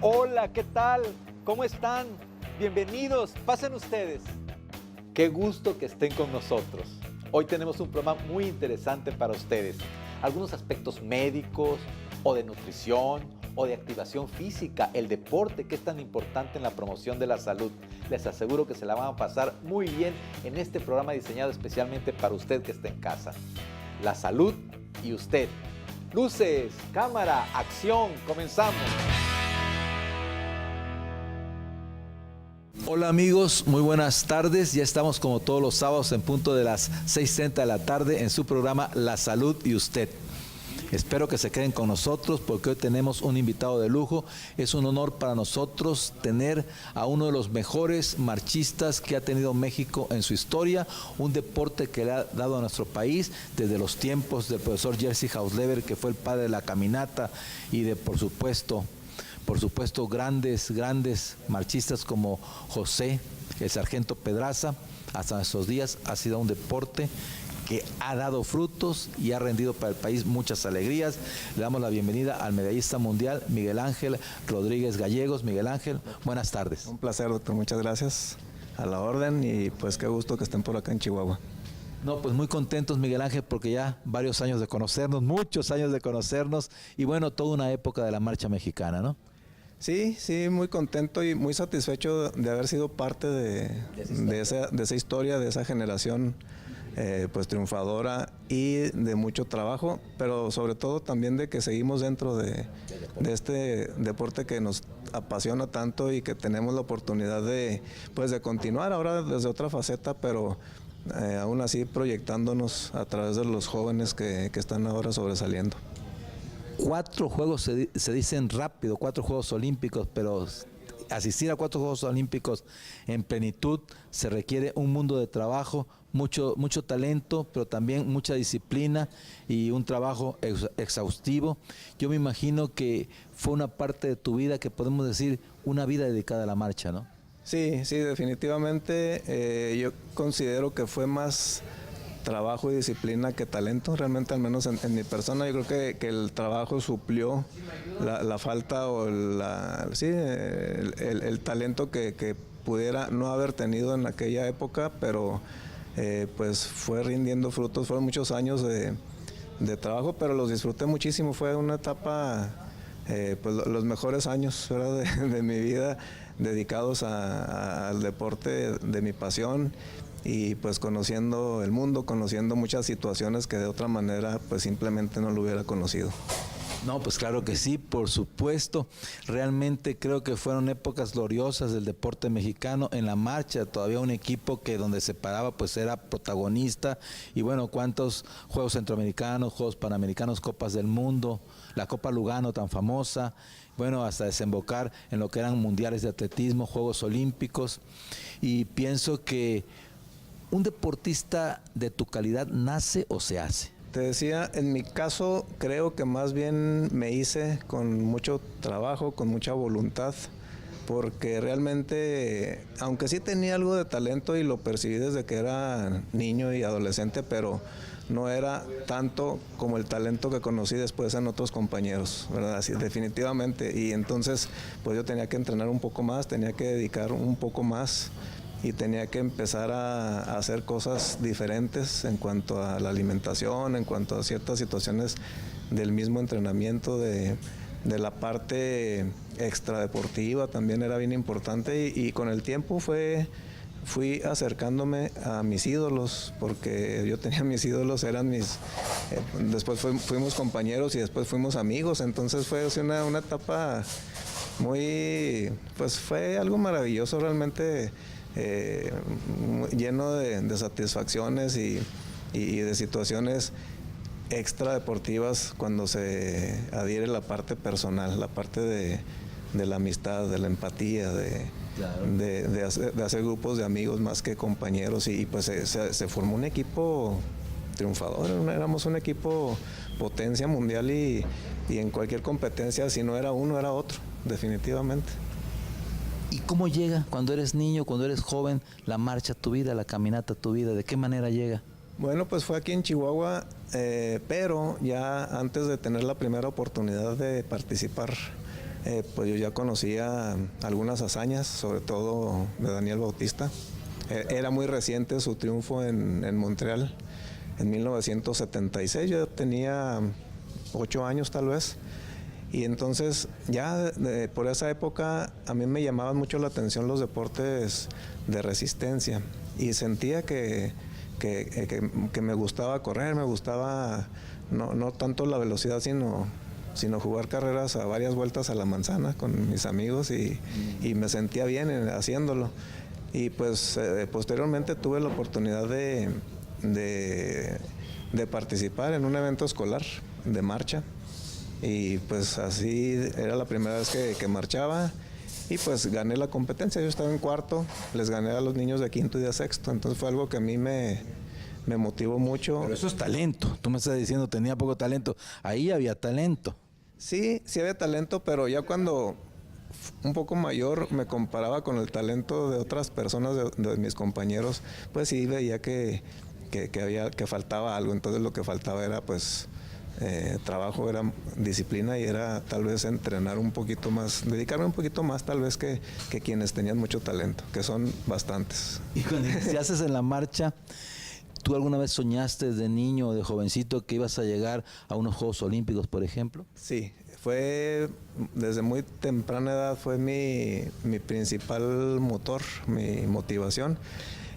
Hola, ¿qué tal? ¿Cómo están? Bienvenidos, pasen ustedes. Qué gusto que estén con nosotros. Hoy tenemos un programa muy interesante para ustedes. Algunos aspectos médicos o de nutrición o de activación física, el deporte que es tan importante en la promoción de la salud. Les aseguro que se la van a pasar muy bien en este programa diseñado especialmente para usted que está en casa. La salud y usted. Luces, cámara, acción, comenzamos. Hola amigos, muy buenas tardes. Ya estamos como todos los sábados en punto de las 6:30 de la tarde en su programa La Salud y Usted. Espero que se queden con nosotros porque hoy tenemos un invitado de lujo. Es un honor para nosotros tener a uno de los mejores marchistas que ha tenido México en su historia, un deporte que le ha dado a nuestro país desde los tiempos del profesor Jerzy Hausleber, que fue el padre de la caminata, y de, por supuesto, grandes marchistas como José, el sargento Pedraza. Hasta nuestros días ha sido un deporte que ha dado frutos y ha rendido para el país muchas alegrías. Le damos la bienvenida al medallista mundial Miguel Ángel Rodríguez Gallegos. Miguel Ángel, buenas tardes. Un placer, doctor, muchas gracias. A la orden, y pues qué gusto que estén por acá en Chihuahua. No, pues muy contentos, Miguel Ángel, porque ya varios años de conocernos, muchos años de conocernos, y bueno, toda una época de la marcha mexicana, ¿no? Sí, muy contento y muy satisfecho de haber sido parte de esa historia, de esa generación pues triunfadora y de mucho trabajo, pero sobre todo también de que seguimos dentro de este deporte que nos apasiona tanto y que tenemos la oportunidad de continuar ahora desde otra faceta, pero aún así proyectándonos a través de los jóvenes que están ahora sobresaliendo. 4 juegos se dicen rápido, 4 Juegos Olímpicos, pero asistir a 4 Juegos Olímpicos en plenitud se requiere un mundo de trabajo, mucho talento, pero también mucha disciplina y un trabajo exhaustivo. Yo me imagino que fue una parte de tu vida que podemos decir una vida dedicada a la marcha, ¿no? Sí, definitivamente yo considero que fue más trabajo y disciplina que talento, realmente, al menos en mi persona. Yo creo que el trabajo suplió la falta o el talento que pudiera no haber tenido en aquella época, pero pues fue rindiendo frutos. Fueron muchos años de trabajo, pero los disfruté muchísimo. Fue una etapa, pues los mejores años, ¿verdad?, de mi vida, dedicados al deporte de mi pasión. Y pues conociendo el mundo, conociendo muchas situaciones que de otra manera pues simplemente no lo hubiera conocido. No, pues claro que sí, por supuesto. Realmente creo que fueron épocas gloriosas del deporte mexicano en la marcha. Todavía un equipo que donde se paraba pues era protagonista. Y bueno, cuántos Juegos Centroamericanos, Juegos Panamericanos, Copas del Mundo, la Copa Lugano tan famosa. Bueno, hasta desembocar en lo que eran mundiales de atletismo, Juegos Olímpicos. Y pienso que ¿un deportista de tu calidad nace o se hace? Te decía, en mi caso creo que más bien me hice con mucho trabajo, con mucha voluntad, porque realmente, aunque sí tenía algo de talento y lo percibí desde que era niño y adolescente, pero no era tanto como el talento que conocí después en otros compañeros, ¿verdad? Así, definitivamente. Y entonces, pues yo tenía que entrenar un poco más, tenía que dedicar un poco más, y tenía que empezar a hacer cosas diferentes en cuanto a la alimentación, en cuanto a ciertas situaciones del mismo entrenamiento, de la parte extradeportiva también era bien importante, y con el tiempo fui acercándome a mis ídolos, porque yo tenía mis ídolos, eran después fuimos compañeros y después fuimos amigos, entonces fue una etapa muy, pues fue algo maravilloso realmente. Lleno de satisfacciones y de situaciones extradeportivas cuando se adhiere la parte personal, la parte de la amistad, de la empatía, de hacer grupos de amigos más que compañeros, y pues se formó un equipo triunfador. Éramos un equipo potencia mundial, y en cualquier competencia, si no era uno, era otro, definitivamente. ¿Y cómo llega cuando eres niño, cuando eres joven, la marcha a tu vida, la caminata a tu vida? ¿De qué manera llega? Bueno, pues fue aquí en Chihuahua, pero ya antes de tener la primera oportunidad de participar pues yo ya conocía algunas hazañas, sobre todo de Daniel Bautista. Era muy reciente su triunfo en Montreal en 1976, yo tenía 8 años tal vez. Y entonces ya por esa época a mí me llamaban mucho la atención los deportes de resistencia y sentía que me gustaba correr, me gustaba no tanto la velocidad, sino jugar carreras a varias vueltas a la manzana con mis amigos y me sentía bien haciéndolo. Y pues posteriormente tuve la oportunidad de participar en un evento escolar de marcha. Y pues así era la primera vez que marchaba y pues gané la competencia. Yo estaba en cuarto, les gané a los niños de quinto y de sexto, entonces fue algo que a mí me motivó mucho. Pero eso es talento, tú me estás diciendo tenía poco talento, ahí había talento. Sí había talento, pero ya cuando un poco mayor me comparaba con el talento de otras personas, de mis compañeros, pues sí veía que faltaba algo, entonces lo que faltaba era pues trabajo, era disciplina y era tal vez entrenar un poquito más, dedicarme un poquito más tal vez que quienes tenían mucho talento, que son bastantes. Y cuando iniciaste en la marcha, ¿tú alguna vez soñaste de niño o de jovencito que ibas a llegar a unos Juegos Olímpicos, por ejemplo? Sí, fue desde muy temprana edad, fue mi principal motor, mi motivación.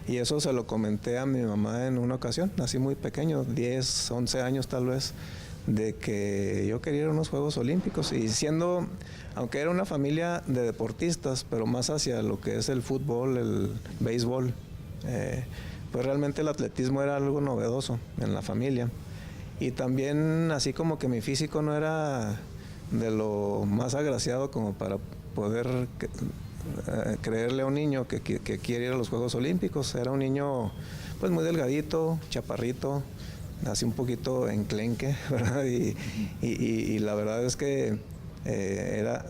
Y eso se lo comenté a mi mamá en una ocasión, así muy pequeño, 10, 11 años tal vez, de que yo quería ir a unos Juegos Olímpicos. Y aunque era una familia de deportistas, pero más hacia lo que es el fútbol, el béisbol, pues realmente el atletismo era algo novedoso en la familia. Y también así como que mi físico no era de lo más agraciado como para poder creerle a un niño que quiere ir a los Juegos Olímpicos. Era un niño pues muy delgadito, chaparrito, así un poquito enclenque, ¿verdad? Y la verdad es que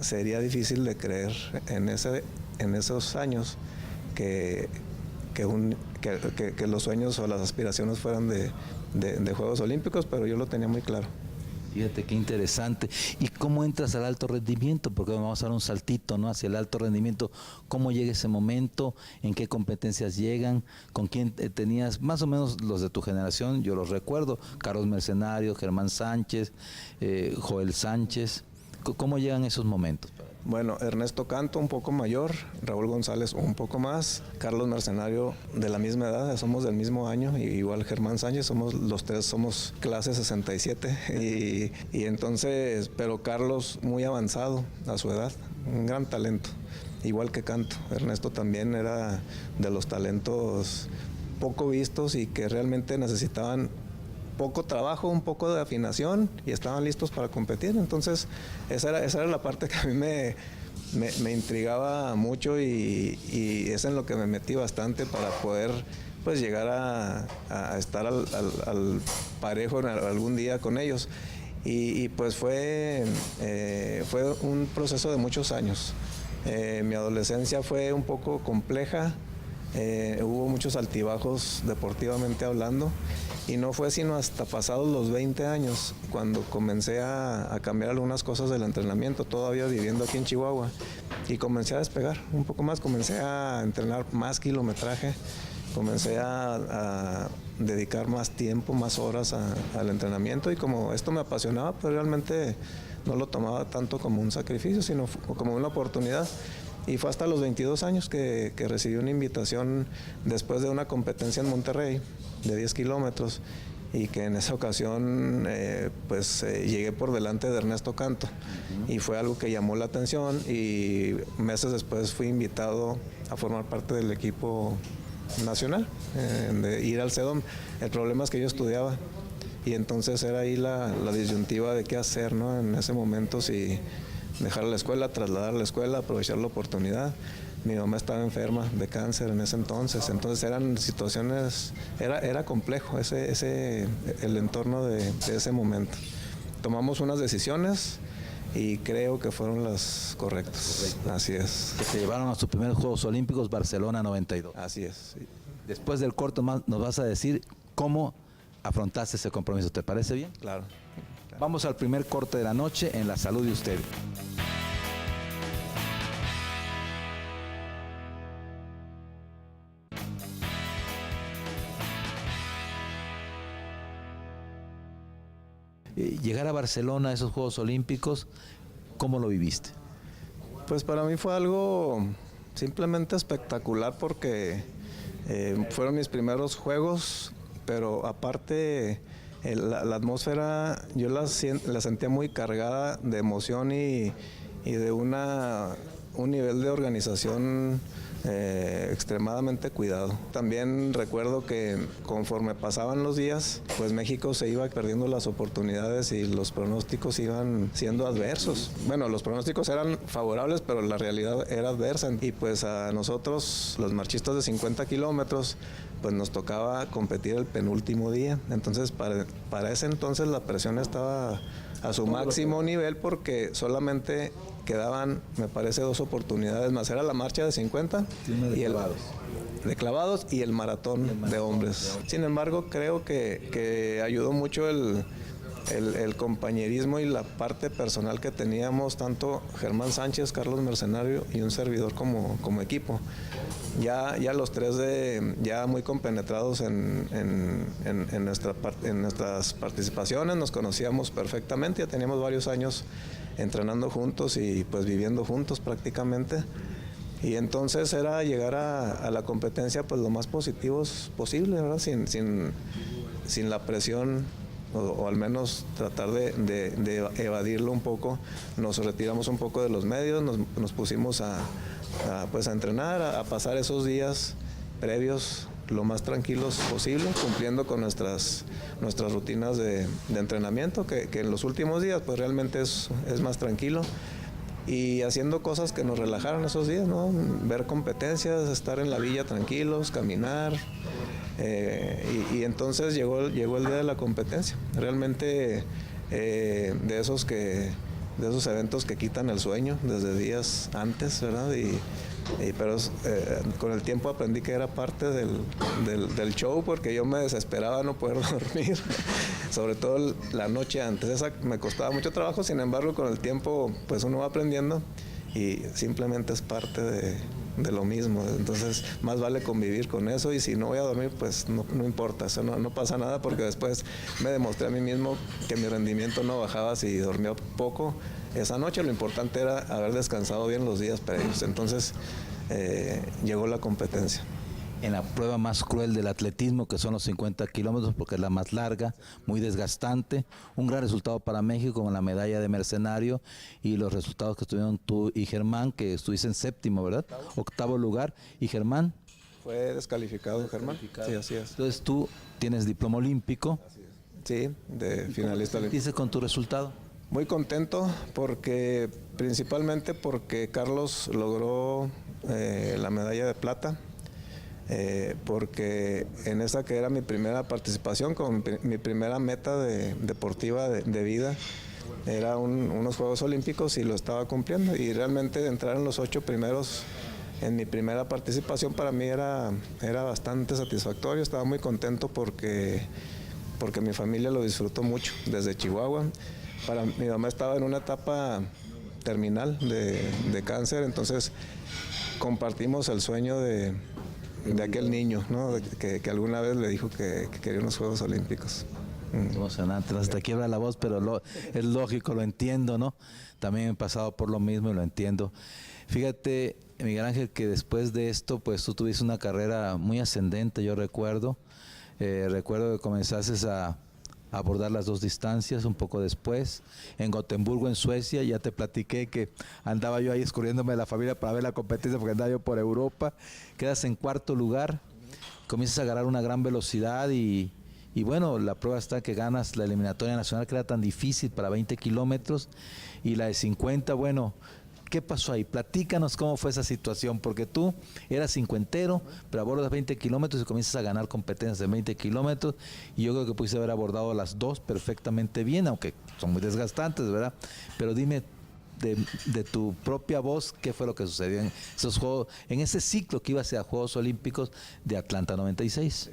sería difícil de creer en esos años que los sueños o las aspiraciones fueran de Juegos Olímpicos, pero yo lo tenía muy claro. Fíjate qué interesante. ¿Y cómo entras al alto rendimiento? Porque vamos a dar un saltito, ¿no?, hacia el alto rendimiento. ¿Cómo llega ese momento? ¿En qué competencias llegan? ¿Con quién tenías? Más o menos los de tu generación, yo los recuerdo. Carlos Mercenario, Germán Sánchez, Joel Sánchez. ¿Cómo llegan esos momentos? Bueno, Ernesto Canto un poco mayor, Raúl González un poco más, Carlos Mercenario de la misma edad, somos del mismo año, y igual Germán Sánchez, los tres somos clase 67 y entonces, pero Carlos muy avanzado a su edad, un gran talento, igual que Canto. Ernesto también era de los talentos poco vistos y que realmente necesitaban poco trabajo, un poco de afinación y estaban listos para competir. Entonces esa era la parte que a mí me intrigaba mucho y es en lo que me metí bastante para poder pues llegar a estar al parejo algún día con ellos. Y pues fue un proceso de muchos años. Mi adolescencia fue un poco compleja, hubo muchos altibajos deportivamente hablando. Y no fue sino hasta pasados los 20 años cuando comencé a cambiar algunas cosas del entrenamiento, todavía viviendo aquí en Chihuahua, y comencé a despegar un poco más, comencé a entrenar más kilometraje, comencé a dedicar más tiempo, más horas al entrenamiento, y como esto me apasionaba, pues realmente no lo tomaba tanto como un sacrificio, sino como una oportunidad. Y fue hasta los 22 años que recibí una invitación después de una competencia en Monterrey de 10 kilómetros y que en esa ocasión llegué por delante de Ernesto Canto y fue algo que llamó la atención y meses después fui invitado a formar parte del equipo nacional, de ir al CEDOM. El problema es que yo estudiaba y entonces era ahí la disyuntiva de qué hacer, ¿no? En ese momento, si dejar la escuela, trasladar a la escuela, aprovechar la oportunidad. Mi mamá estaba enferma de cáncer en ese entonces eran situaciones, era complejo el entorno de ese momento. Tomamos unas decisiones y creo que fueron las correctas. Correcto. Así es. Que te llevaron a tus primeros Juegos Olímpicos, Barcelona 92. Así es. Sí. Después del corto nos vas a decir cómo afrontaste ese compromiso. ¿Te parece bien? Claro. Vamos al primer corte de la noche en La Salud de Usted. Llegar a Barcelona a esos Juegos Olímpicos, ¿cómo lo viviste? Pues para mí fue algo simplemente espectacular porque fueron mis primeros juegos, pero aparte la atmósfera yo la sentía muy cargada de emoción y de un nivel de organización extremadamente cuidado. También recuerdo que conforme pasaban los días, pues México se iba perdiendo las oportunidades y los pronósticos iban siendo adversos. Bueno, los pronósticos eran favorables, pero la realidad era adversa. Y pues a nosotros, los marchistas de 50 kilómetros, pues nos tocaba competir el penúltimo día. Entonces, para ese entonces la presión estaba a su máximo nivel porque solamente quedaban, me parece, 2 oportunidades más. Era la marcha de 50 y de clavados y el maratón de hombres. Sin embargo, creo que ayudó mucho el compañerismo y la parte personal que teníamos tanto Germán Sánchez, Carlos Mercenario y un servidor como equipo. Ya los tres ya muy compenetrados en nuestras participaciones, nos conocíamos perfectamente, ya teníamos varios años entrenando juntos y pues viviendo juntos prácticamente. Y entonces era llegar a la competencia pues lo más positivos posible, ¿verdad? Sin la presión o al menos tratar de evadirlo un poco. Nos retiramos un poco de los medios, nos pusimos a entrenar, a pasar esos días previos lo más tranquilos posible, cumpliendo con nuestras rutinas de entrenamiento, que en los últimos días pues realmente es más tranquilo, y haciendo cosas que nos relajaron esos días, ¿no? Ver competencias, estar en la villa tranquilos, caminar, y entonces llegó el día de la competencia. Realmente de esos eventos que quitan el sueño desde días antes, ¿verdad? Pero con el tiempo aprendí que era parte del show, porque yo me desesperaba no poder dormir, sobre todo la noche antes. Esa me costaba mucho trabajo, sin embargo con el tiempo pues uno va aprendiendo y simplemente es parte de lo mismo. Entonces más vale convivir con eso, y si no voy a dormir pues no importa, eso no pasa nada, porque después me demostré a mí mismo que mi rendimiento no bajaba si dormía poco esa noche. Lo importante era haber descansado bien los días previos. Entonces llegó la competencia. En la prueba más cruel del atletismo, que son los 50 kilómetros, porque es la más larga, muy desgastante, un gran resultado para México con la medalla de Mercenario, y los resultados que tuvieron tú y Germán, que estuviste en séptimo, ¿verdad? Octavo lugar. ¿Y Germán? Fue descalificado, Germán. Sí, así es. Entonces tú tienes diploma olímpico. Sí, de finalista olímpico. ¿Qué dices con tu resultado? Muy contento, principalmente porque Carlos logró la medalla de plata, porque en esa que era mi primera participación, con mi primera meta deportiva de vida, era unos Juegos Olímpicos, y lo estaba cumpliendo, y realmente entrar en los 8 primeros en mi primera participación para mí era bastante satisfactorio. Estaba muy contento porque mi familia lo disfrutó mucho desde Chihuahua. Mi mamá estaba en una etapa terminal de cáncer, entonces compartimos el sueño de aquel niño, ¿no? Que alguna vez le dijo que quería unos Juegos Olímpicos. Emocionante, hasta quiebra la voz, pero es lógico, lo entiendo, ¿no? También he pasado por lo mismo y lo entiendo. Fíjate, Miguel Ángel, que después de esto, pues tú tuviste una carrera muy ascendente, yo recuerdo. Recuerdo que comenzaste a abordar las 2 distancias un poco después. En Gotemburgo, en Suecia, ya te platiqué que andaba yo ahí escurriéndome de la familia para ver la competencia, porque andaba yo por Europa. Quedas en 4º lugar, comienzas a agarrar una gran velocidad y bueno, la prueba está que ganas la eliminatoria nacional, que era tan difícil para 20 kilómetros, y la de 50, bueno, ¿qué pasó ahí? Platícanos cómo fue esa situación, porque tú eras cincuentero, pero abordas 20 kilómetros y comienzas a ganar competencias de 20 kilómetros, y yo creo que pudiste haber abordado las 2 perfectamente bien, aunque son muy desgastantes, ¿verdad? Pero dime de tu propia voz, ¿qué fue lo que sucedió en esos juegos, en ese ciclo que iba hacia Juegos Olímpicos de Atlanta 96?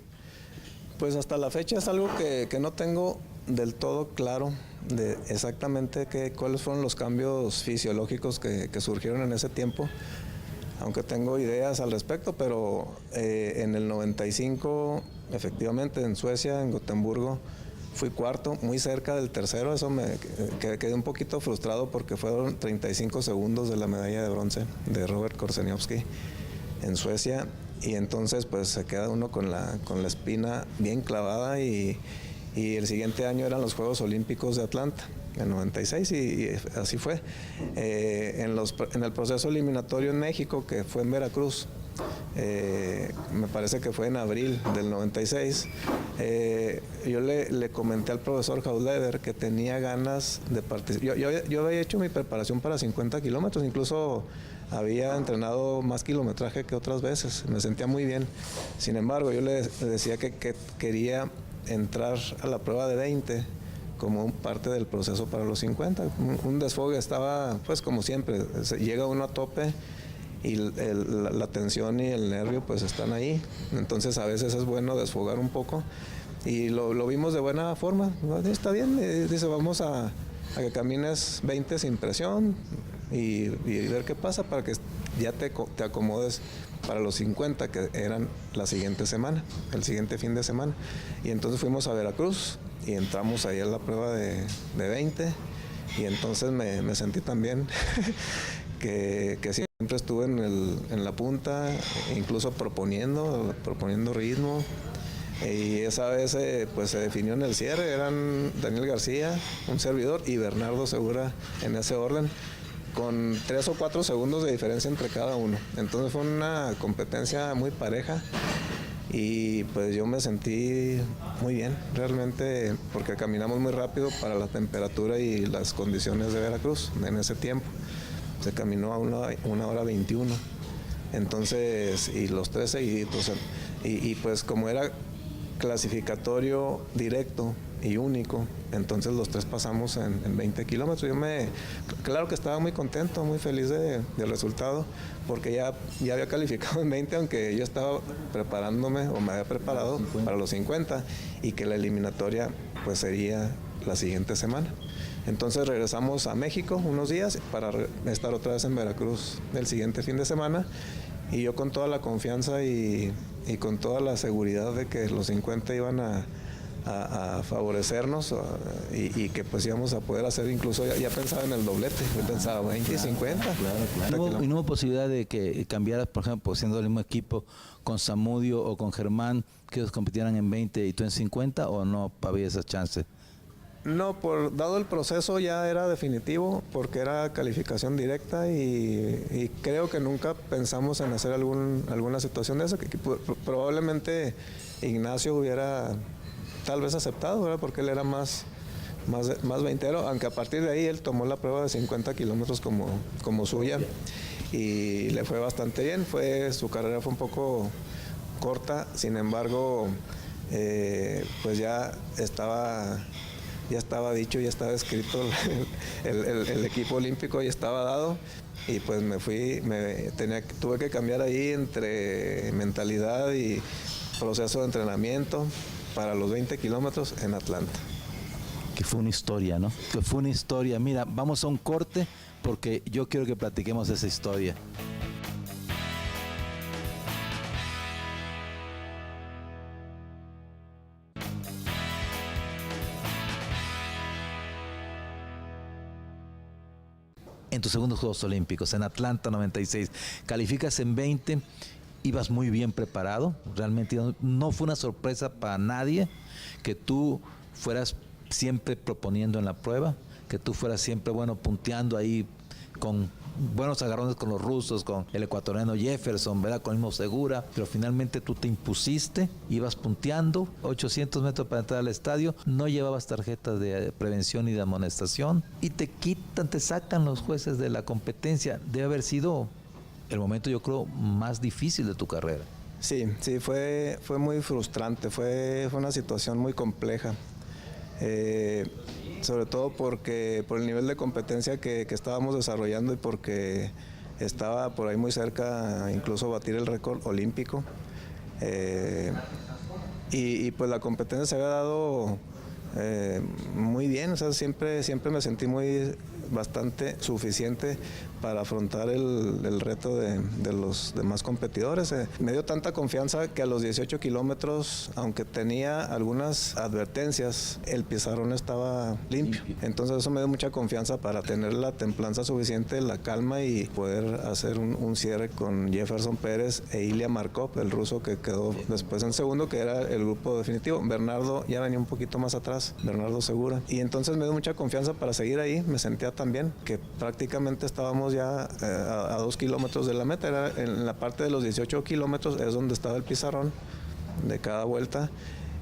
Pues hasta la fecha es algo que no tengo del todo claro de exactamente cuáles fueron los cambios fisiológicos que surgieron en ese tiempo, aunque tengo ideas al respecto, pero en el 95, efectivamente, en Suecia, en Gotemburgo, fui cuarto, muy cerca del tercero. Eso quedé un poquito frustrado porque fueron 35 segundos de la medalla de bronce de Robert Korzeniowski en Suecia, y entonces pues se queda uno con la espina bien clavada, y el siguiente año eran los Juegos Olímpicos de Atlanta, en 96, y así fue. En el proceso eliminatorio en México, que fue en Veracruz, me parece que fue en abril del 96, yo le comenté al profesor Hausleder que tenía ganas de participar. Yo había hecho mi preparación para 50 kilómetros, incluso había entrenado más kilometraje que otras veces, me sentía muy bien. Sin embargo, yo le decía que quería entrar a la prueba de 20 como parte del proceso para los 50. Un desfogue, estaba, pues como siempre, llega uno a tope y la tensión y el nervio pues están ahí, entonces a veces es bueno desfogar un poco, y lo vimos de buena forma. Está bien, dice, vamos a que camines 20 sin presión y ver qué pasa para que ya te acomodes para los 50, que eran la siguiente semana, el siguiente fin de semana. Y entonces fuimos a Veracruz y entramos ahí a la prueba de 20, y entonces me sentí también que siempre estuve en la punta, incluso proponiendo ritmo. Y esa vez pues se definió en el cierre, eran Daniel García, un servidor, y Bernardo Segura en ese orden, con 3 o 4 segundos de diferencia entre cada uno. Entonces fue una competencia muy pareja, y pues yo me sentí muy bien realmente, porque caminamos muy rápido para la temperatura y las condiciones de Veracruz en ese tiempo. Se caminó a una hora 21, entonces, y los 3 seguiditos, y pues como era clasificatorio directo y único, entonces los 3 pasamos en 20 kilómetros. Claro que estaba muy contento, muy feliz del resultado, porque ya había calificado en 20, aunque yo estaba preparándome, o me había preparado para los 50, y que la eliminatoria pues sería la siguiente semana. Entonces regresamos a México unos días para estar otra vez en Veracruz el siguiente fin de semana, y yo con toda la confianza y con toda la seguridad de que los 50 iban a favorecernos, y que pues íbamos a poder hacer, incluso ya pensaba en el doblete, yo pensaba 20 y 50. ¿Y no hubo posibilidad de que cambiaras, por ejemplo, siendo el mismo equipo, con Zamudio o con Germán, que ellos compitieran en 20 y tú en 50, o no había esa chance? No, dado el proceso ya era definitivo, porque era calificación directa, y creo que nunca pensamos en hacer alguna situación de eso, que probablemente Ignacio hubiera tal vez aceptado, ¿verdad? Porque él era más veintero, aunque a partir de ahí él tomó la prueba de 50 kilómetros como suya, y le fue bastante bien. Su carrera fue un poco corta, sin embargo, pues ya estaba dicho, ya estaba escrito, el equipo olímpico ya estaba dado, y pues tuve que cambiar ahí entre mentalidad y proceso de entrenamiento para los 20 kilómetros en Atlanta. Que fue una historia, ¿no? Que fue una historia. Mira, vamos a un corte, porque yo quiero que platiquemos esa historia. En tus segundos Juegos Olímpicos, en Atlanta 96, calificas en 20, ibas muy bien preparado, realmente no fue una sorpresa para nadie que tú fueras siempre proponiendo en la prueba, que tú fueras siempre, punteando ahí con buenos agarrones con los rusos, con el ecuatoriano Jefferson, ¿verdad? Con el mismo Segura, pero finalmente tú te impusiste, ibas punteando 800 metros para entrar al estadio, no llevabas tarjetas de prevención y de amonestación, y te sacan los jueces de la competencia. Debe haber sido el momento, yo creo, más difícil de tu carrera. Sí, fue muy frustrante, fue una situación muy compleja. Sobre todo por el nivel de competencia que estábamos desarrollando, y porque estaba por ahí muy cerca incluso batir el récord olímpico, y pues la competencia se había dado muy bien, o sea, siempre me sentí muy bastante suficiente para afrontar el reto de los demás competidores. Me dio tanta confianza que a los 18 kilómetros, aunque tenía algunas advertencias, el pizarrón estaba limpio. Entonces eso me dio mucha confianza para tener la templanza suficiente, la calma y poder hacer un cierre con Jefferson Pérez e Ilya Markov, el ruso que quedó después en segundo, que era el grupo definitivo. Bernardo ya venía un poquito más atrás, Bernardo Segura. Y entonces me dio mucha confianza para seguir ahí. Me sentía tan bien que prácticamente estábamos ya a 2 kilómetros de la meta. Era en la parte de los 18 kilómetros es donde estaba el pizarrón de cada vuelta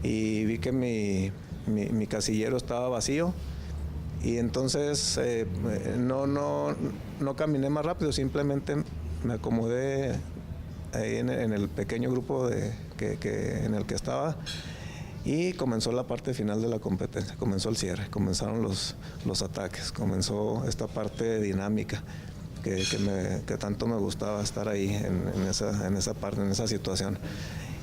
y vi que mi casillero estaba vacío y entonces no caminé más rápido, simplemente me acomodé ahí en el pequeño grupo en el que estaba y comenzó la parte final de la competencia, comenzó el cierre, comenzaron los ataques, comenzó esta parte dinámica que tanto me gustaba estar ahí en esa parte, en esa situación.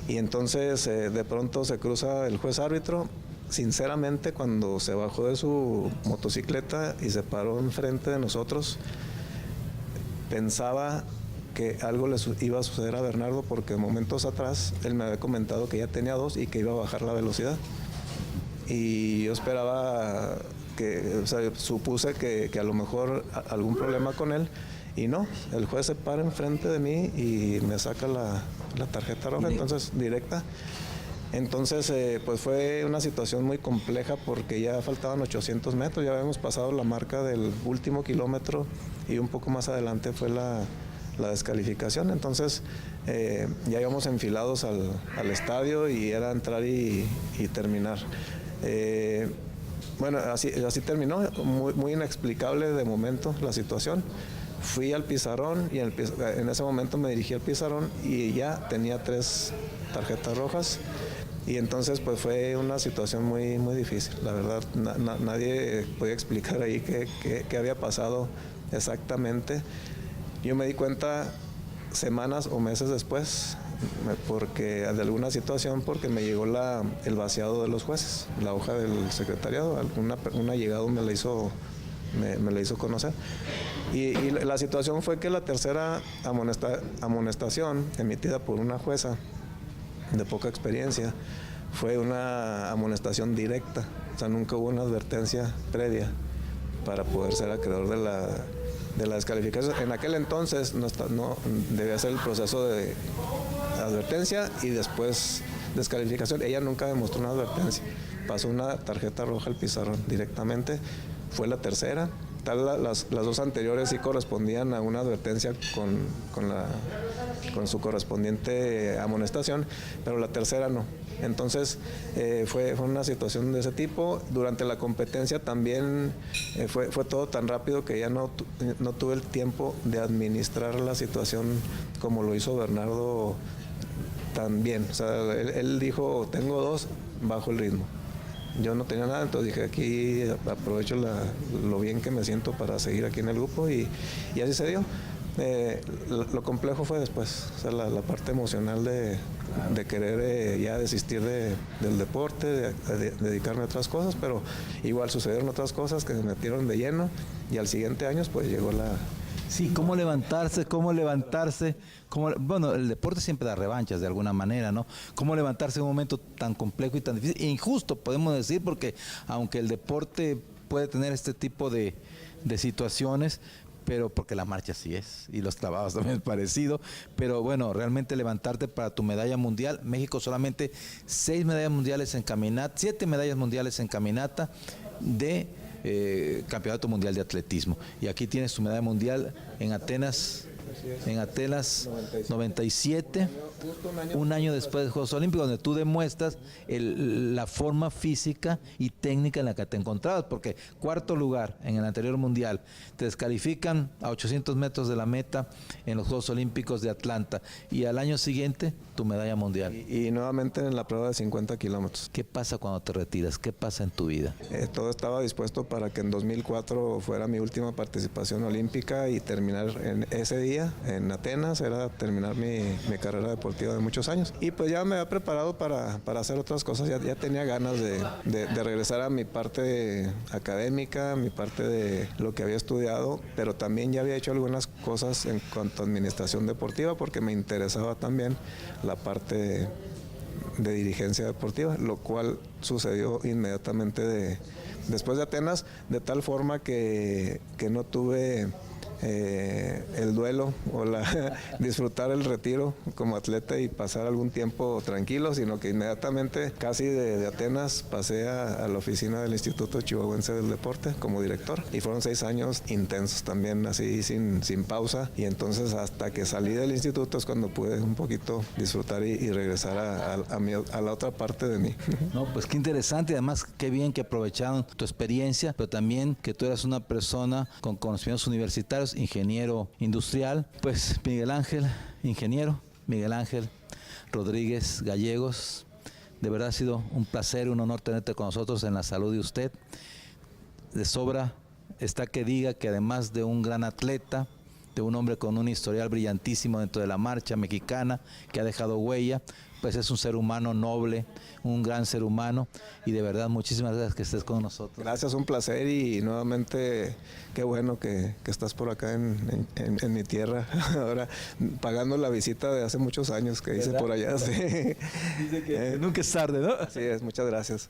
Y entonces de pronto se cruza el juez árbitro. Sinceramente, cuando se bajó de su motocicleta y se paró enfrente de nosotros, pensaba que algo le iba a suceder a Bernardo, porque momentos atrás él me había comentado que ya tenía 2 y que iba a bajar la velocidad. Y yo esperaba supuse que a lo mejor algún problema con él, y no, el juez se para enfrente de mí y me saca la tarjeta roja, entonces directa. Entonces, pues fue una situación muy compleja porque ya faltaban 800 metros, ya habíamos pasado la marca del último kilómetro y un poco más adelante fue la descalificación. Entonces, ya íbamos enfilados al estadio y era entrar y terminar. Bueno, así terminó, muy inexplicable de momento la situación. Fui al pizarrón y en ese momento me dirigí al pizarrón y ya tenía 3 tarjetas rojas. Y entonces pues fue una situación muy difícil. La verdad, nadie podía explicar ahí qué había pasado exactamente. Yo me di cuenta semanas o meses después, porque de alguna situación, porque me llegó el vaciado de los jueces, la hoja del secretariado, un allegado me la hizo conocer. Y la situación fue que la tercera amonestación emitida por una jueza de poca experiencia fue una amonestación directa, o sea, nunca hubo una advertencia previa para poder ser acreedor de la descalificación. En aquel entonces no debía ser el proceso de advertencia y después descalificación. Ella nunca demostró una advertencia, pasó una tarjeta roja al pizarrón directamente, fue la tercera. Las 2 anteriores sí correspondían a una advertencia con su correspondiente amonestación, pero la tercera no. Entonces fue una situación de ese tipo. Durante la competencia también fue todo tan rápido que ya no tuve el tiempo de administrar la situación como lo hizo Bernardo tan bien. O sea, él dijo, tengo 2, bajo el ritmo. Yo no tenía nada, entonces dije, aquí aprovecho lo bien que me siento para seguir aquí en el grupo y así se dio. Lo complejo fue después, o sea, la parte emocional de querer ya desistir del deporte, de dedicarme a otras cosas, pero igual sucedieron otras cosas que se metieron de lleno y al siguiente año pues llegó la... Sí, cómo levantarse, bueno, el deporte siempre da revanchas de alguna manera, ¿no? Cómo levantarse en un momento tan complejo y tan difícil, e injusto, podemos decir, porque aunque el deporte puede tener este tipo de situaciones, pero porque la marcha sí es, y los clavados también es parecido, pero bueno, realmente levantarte para tu medalla mundial. México solamente 6 medallas mundiales en caminata, 7 medallas mundiales en caminata de Campeonato Mundial de Atletismo. Y aquí tienes tu medalla mundial en Atenas 97, un año después de los Juegos Olímpicos, donde tú demuestras la forma física y técnica en la que te encontrabas, porque 4º lugar en el anterior mundial, te descalifican a 800 metros de la meta en los Juegos Olímpicos de Atlanta, y al año siguiente tu medalla mundial. Y nuevamente en la prueba de 50 kilómetros. ¿Qué pasa cuando te retiras? ¿Qué pasa en tu vida? Todo estaba dispuesto para que en 2004 fuera mi última participación olímpica y terminar en ese día quería en Atenas, era terminar mi carrera deportiva de muchos años. Y pues ya me había preparado para hacer otras cosas, ya tenía ganas de regresar a mi parte académica, mi parte de lo que había estudiado, pero también ya había hecho algunas cosas en cuanto a administración deportiva porque me interesaba también la parte de dirigencia deportiva, lo cual sucedió inmediatamente después de Atenas, de tal forma que no tuve el duelo o disfrutar el retiro como atleta y pasar algún tiempo tranquilo, sino que inmediatamente casi de Atenas pasé a la oficina del Instituto Chihuahuense del Deporte como director y fueron 6 años intensos también, así sin pausa, y entonces hasta que salí del instituto es cuando pude un poquito disfrutar y regresar a la otra parte de mí. No, pues qué interesante, además qué bien que aprovecharon tu experiencia, pero también que tú eras una persona con conocimientos universitarios, ingeniero industrial. Pues Miguel Ángel, ingeniero, Miguel Ángel Rodríguez Gallegos, de verdad ha sido un placer y un honor tenerte con nosotros en La Salud de Usted. De sobra está que diga que además de un gran atleta, de un hombre con un historial brillantísimo dentro de la marcha mexicana, que ha dejado huella, pues es un ser humano noble, un gran ser humano, y de verdad muchísimas gracias que estés con nosotros. Gracias, un placer, y nuevamente qué bueno que estás por acá en mi tierra, ahora pagando la visita de hace muchos años que hice por allá. Sí. Dice que nunca es tarde, ¿no? Así es, muchas gracias.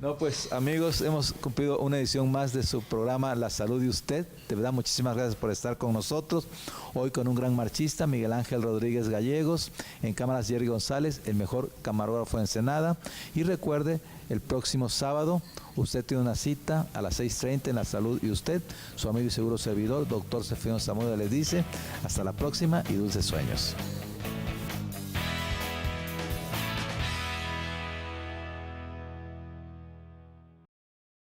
No, pues amigos, hemos cumplido una edición más de su programa La Salud de Usted. De verdad, muchísimas gracias por estar con nosotros. Hoy con un gran marchista, Miguel Ángel Rodríguez Gallegos. En cámaras, Jerry González, el mejor camarógrafo de Ensenada. Y recuerde, el próximo sábado, usted tiene una cita a las 6:30 en La Salud y Usted. Su amigo y seguro servidor, doctor Sefino Zamudio, les dice hasta la próxima y dulces sueños.